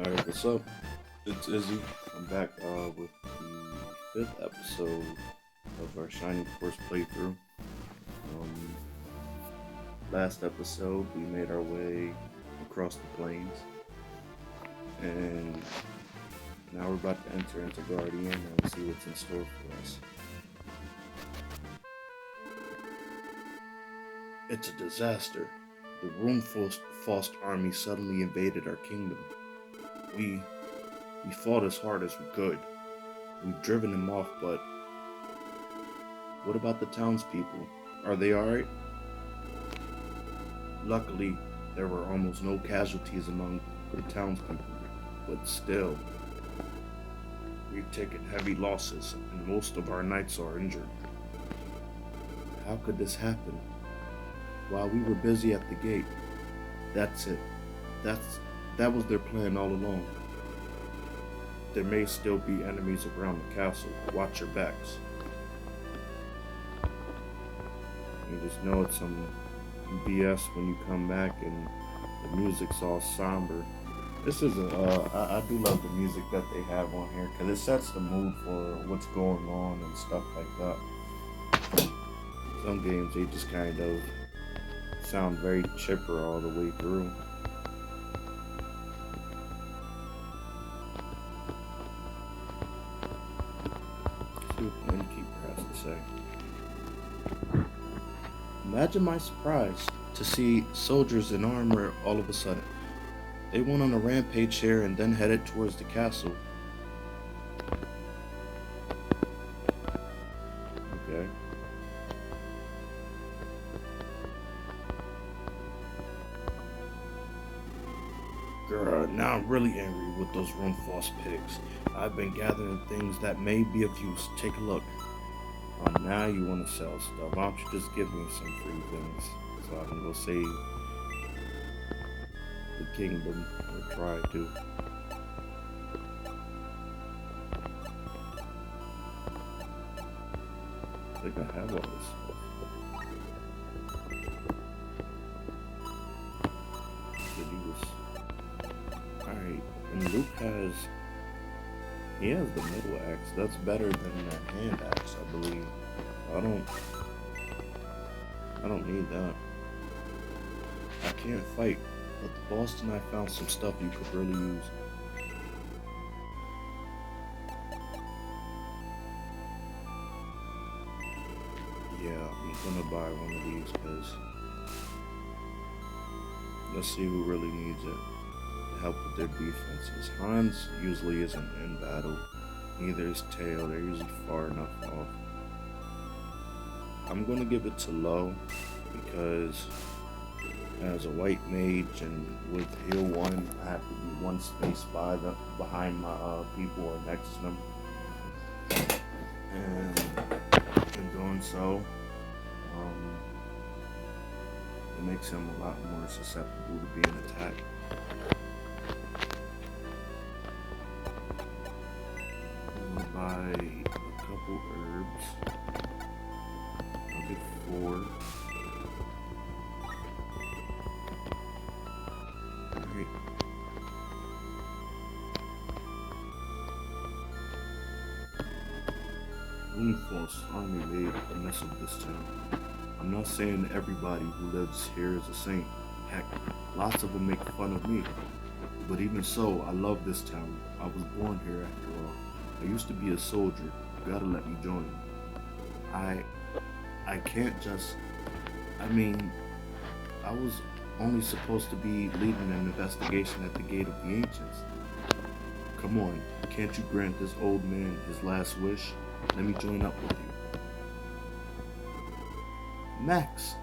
Alright, what's up? It's Izzy. I'm back with the 5th episode of our Shining Force playthrough. Last episode, we made our way across the plains, and now we're about to enter into Guardiana and see what's in store for us. It's a disaster. The Rune Faust army suddenly invaded our kingdom. We fought as hard as we could. We've driven them off, but what about the townspeople? Are they alright? Luckily, there were almost no casualties among the townspeople, but still, we've taken heavy losses and most of our knights are injured. How could this happen? While we were busy at the gate, that's it. That was their plan all along. There may still be enemies around the castle. Watch your backs. You just know it's some BS when you come back and the music's all somber. This is I do love the music that they have on here because it sets the mood for what's going on and stuff like that. Some games they just kind of sound very chipper all the way through. See what the innkeeper has to say. Imagine my surprise to see soldiers in armor all of a sudden. They went on a rampage here and then headed towards the castle. Okay. Girl, now I'm really angry with those Rune Faust pigs. I've been gathering things that may be of use. Take a look. Oh, now you want to sell stuff. Why don't you just give me some free things so I can go save the kingdom, or try to. I think I have all this stuff. Alright, and Luke has the middle axe. That's better than that hand axe, I believe. I don't need that. I can't fight, but the boss and I found some stuff you could really use. Yeah, I'm gonna buy one of these because let's see who really needs it. Help with their defenses. Hans usually isn't in battle. Neither is Tail. They're usually far enough off. I'm gonna give it to Low because as a white mage and with heal 1, I have to be one space behind my people or next to them. And in doing so, it makes him a lot more susceptible to being attacked. Buy a couple herbs. I'll get 4. Alright. Rune Faust army made a mess of this town. I'm not saying everybody who lives here is a saint. Heck, lots of them make fun of me. But even so, I love this town. I was born here after all. I used to be a soldier. You gotta let me join. I can't just... I was only supposed to be leading an investigation at the Gate of the Ancients. Come on, can't you grant this old man his last wish? Let me join up with you. Max!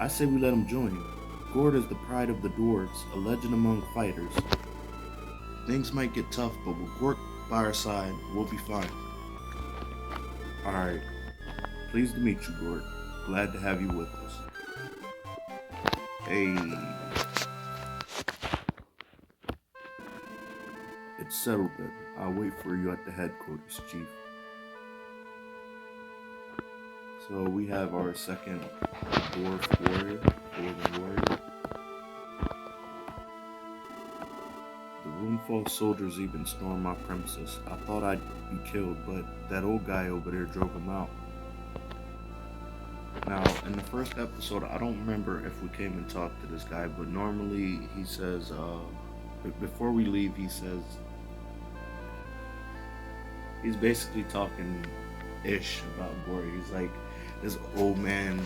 I say we let him join. Gord is the pride of the dwarves, a legend among fighters. Things might get tough, but with Gord by our side, we'll be fine. Alright. Pleased to meet you, Gord. Glad to have you with us. Hey. It's settled then. I'll wait for you at the headquarters, Chief. So we have our second dwarf warrior, dwarven warrior. Runefall soldiers even stormed my premises. I thought I'd be killed, but that old guy over there drove him out. Now, in the first episode, I don't remember if we came and talked to this guy, but normally he says, before we leave, he says, he's basically talking ish about Gory. He's like, this old man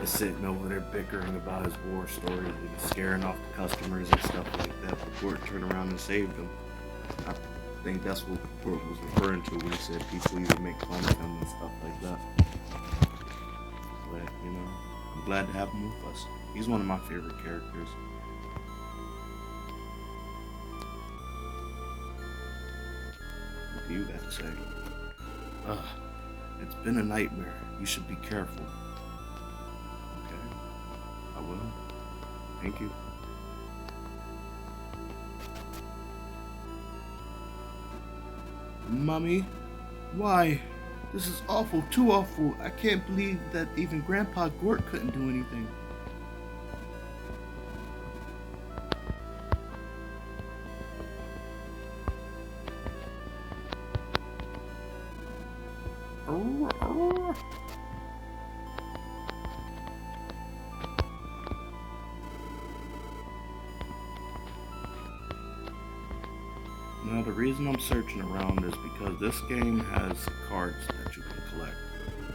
is sitting over there bickering about his war stories and he's scaring off the customers and stuff like that. But Gort turned around and saved him. I think that's what Gort was referring to when he said people either make fun of him and stuff like that. But, you know, I'm glad to have him with us. He's one of my favorite characters. What do you got to say? It's been a nightmare. You should be careful. Okay, I will. Thank you. Mommy, why? This is awful, too awful. I can't believe that even Grandpa Gort couldn't do anything. Now, the reason I'm searching around is because this game has cards that you can collect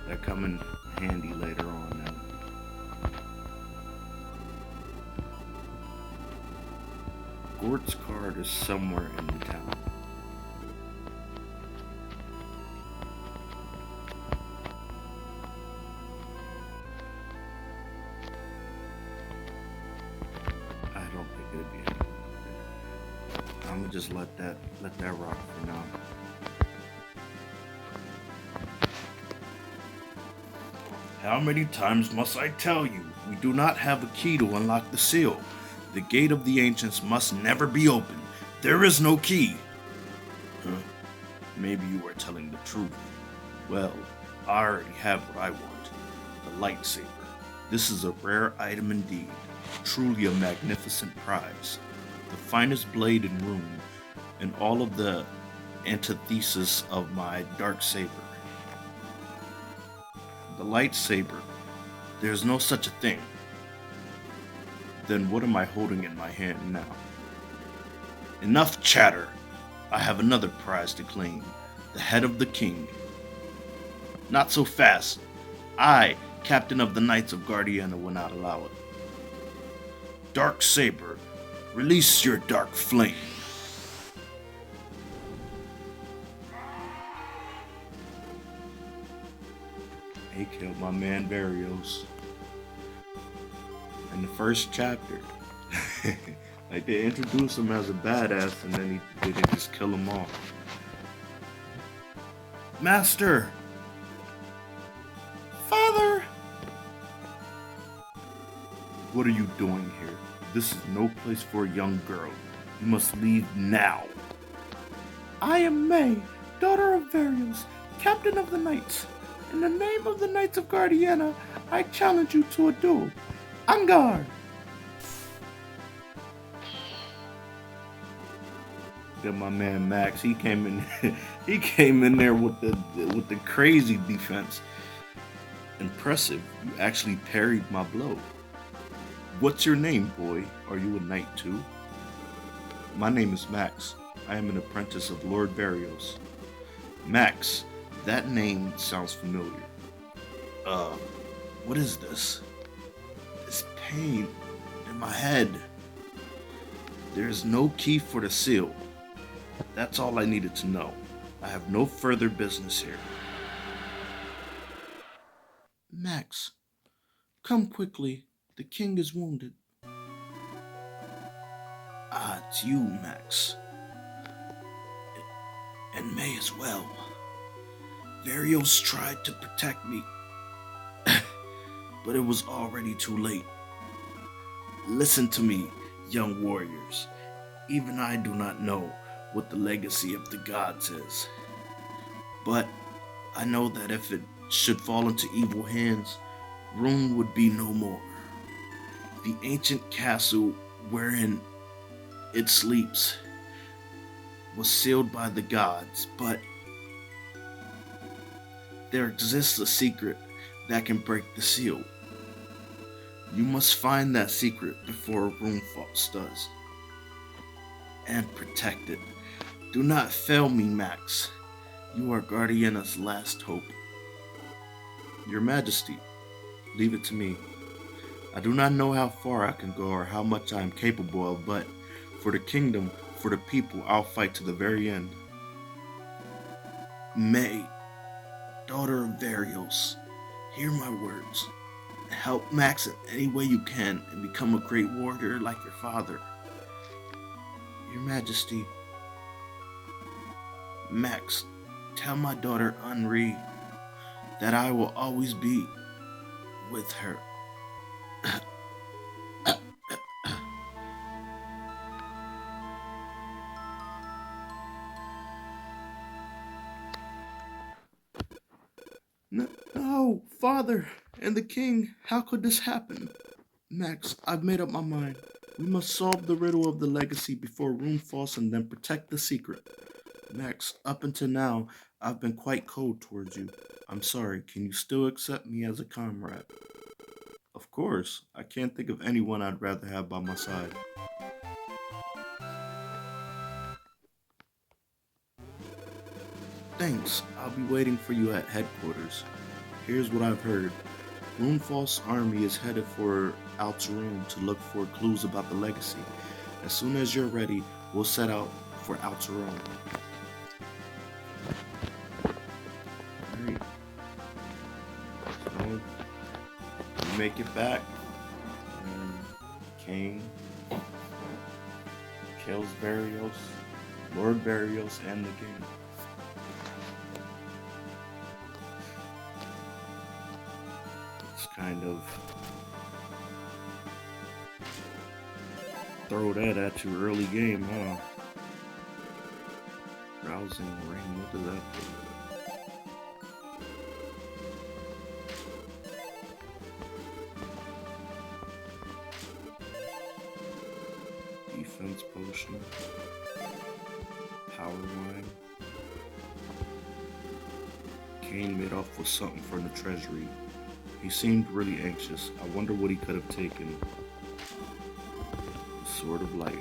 that come in handy later on. And Gort's card is somewhere in the town. I don't think it'd be anything. I'm gonna just let that rock for now. How many times must I tell you? We do not have a key to unlock the seal. The gate of the ancients must never be opened. There is no key. Huh? Maybe you are telling the truth. Well, I already have what I want. The lightsaber. This is a rare item indeed. Truly a magnificent prize. The finest blade in Rune, and all of the antithesis of my dark saber. The lightsaber. There's no such a thing. Then what am I holding in my hand now? Enough chatter. I have another prize to claim. The head of the king. Not so fast. I, captain of the Knights of Guardiana, will not allow it. Dark saber. Release your dark flame. He killed my man Barrios in the first chapter. Like, they introduced him as a badass and then they just kill him off. Master! Father! What are you doing here? This is no place for a young girl. You must leave now. I am May, daughter of Varios, captain of the Knights. In the name of the Knights of Guardiana, I challenge you to a duel. Angar! Got my man Max. He came in. He came in there with the crazy defense. Impressive. You actually parried my blow. What's your name, boy? Are you a knight too? My name is Max. I am an apprentice of Lord Barrios. Max, that name sounds familiar. What is this? This pain in my head. There's no key for the seal. That's all I needed to know. I have no further business here. Max, come quickly. The king is wounded. Ah, it's you, Max. And May as well. Varios tried to protect me, but it was already too late. Listen to me, young warriors. Even I do not know what the legacy of the gods is. But I know that if it should fall into evil hands, Rune would be no more. The ancient castle wherein it sleeps was sealed by the gods, but there exists a secret that can break the seal. You must find that secret before Rune does, and protect it. Do not fail me, Max. You are Guardiana's last hope. Your Majesty, leave it to me. I do not know how far I can go or how much I am capable of, but for the kingdom, for the people, I'll fight to the very end. May, daughter of Varios, hear my words. Help Max in any way you can and become a great warrior like your father. Your Majesty, Max, tell my daughter Henri that I will always be with her. No, Father and the King, how could this happen? Max, I've made up my mind. We must solve the riddle of the legacy before Rune falls and then protect the secret. Max, up until now, I've been quite cold towards you. I'm sorry, can you still accept me as a comrade? Of course, I can't think of anyone I'd rather have by my side. Thanks, I'll be waiting for you at headquarters. Here's what I've heard. Runefal's army is headed for Alterune to look for clues about the legacy. As soon as you're ready, we'll set out for Alterune. Alright. So, we make it back. And King kills Varios, Lord Varios, and the king. Kind of throw that at you early game, huh? Rousing ring, what does that do? Defense potion, power line. Kane made off with something from the treasury. He seemed really anxious. I wonder what he could have taken. Sword of Light.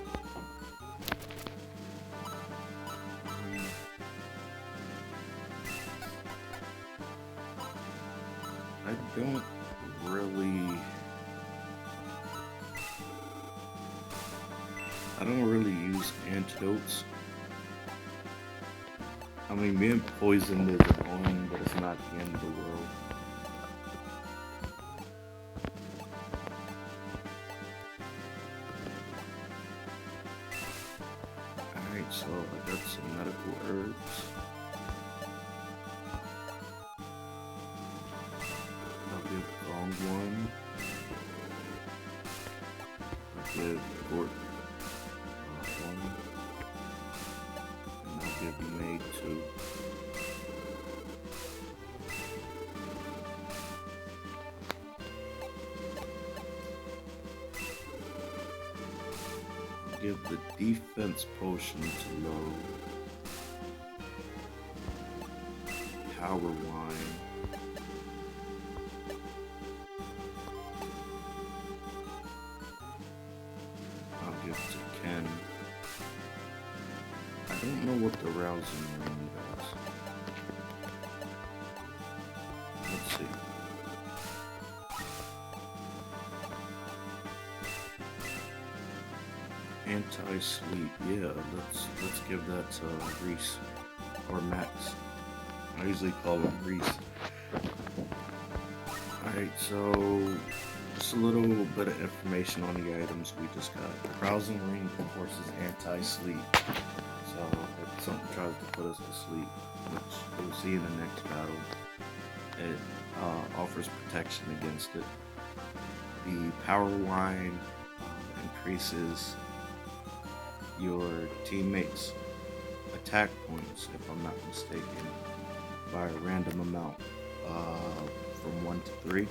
I don't really use antidotes. I mean, being poisoned is annoying, but it's not the end of the world. So I got some medical herbs. I'll give Gong one. I'll give Gort one. And I'll give May two. Give the defense potion to low. Power wine. I'll give to Ken. I don't know what the rousing ring does. Let's see. Anti-sleep, yeah, let's give that to Reese, or Max. I usually call him Reese. Alright, so just a little bit of information on the items we just got. The rousing ring, of course, is anti-sleep. So if something tries to put us to sleep, which we'll see in the next battle, it offers protection against it. The power wine increases your teammates' attack points, if I'm not mistaken, by a random amount, from 1 to 3.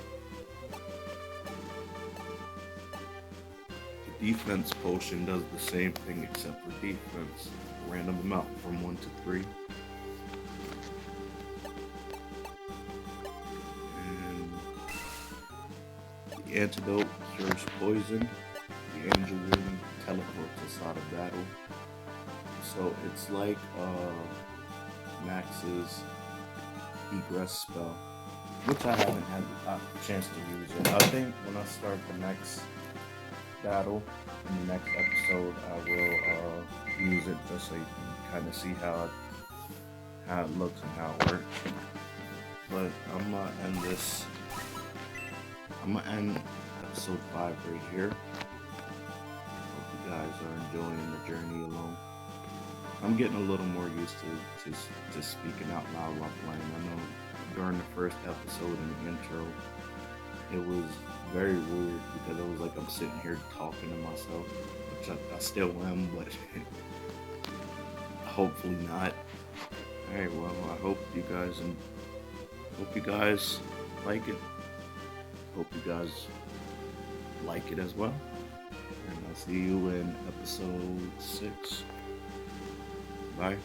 The defense potion does the same thing except for defense. Random amount from 1 to 3. And the antidote cures poison. The angel wing teleports us out of battle. So it's like Max's egress spell, which I haven't had a chance to use yet. I think when I start the next battle in the next episode, I will use it just so you can kind of see how it looks and how it works. But I'm gonna end this. I'm gonna end episode 5 right here. Hope you guys are enjoying the journey alone. I'm getting a little more used to speaking out loud while playing. I know during the first episode in the intro, it was very weird because it was like I'm sitting here talking to myself, which I still am, but hopefully not. Alright, well, I hope you guys like it. Hope you guys like it as well. And I'll see you in episode 6. Bye.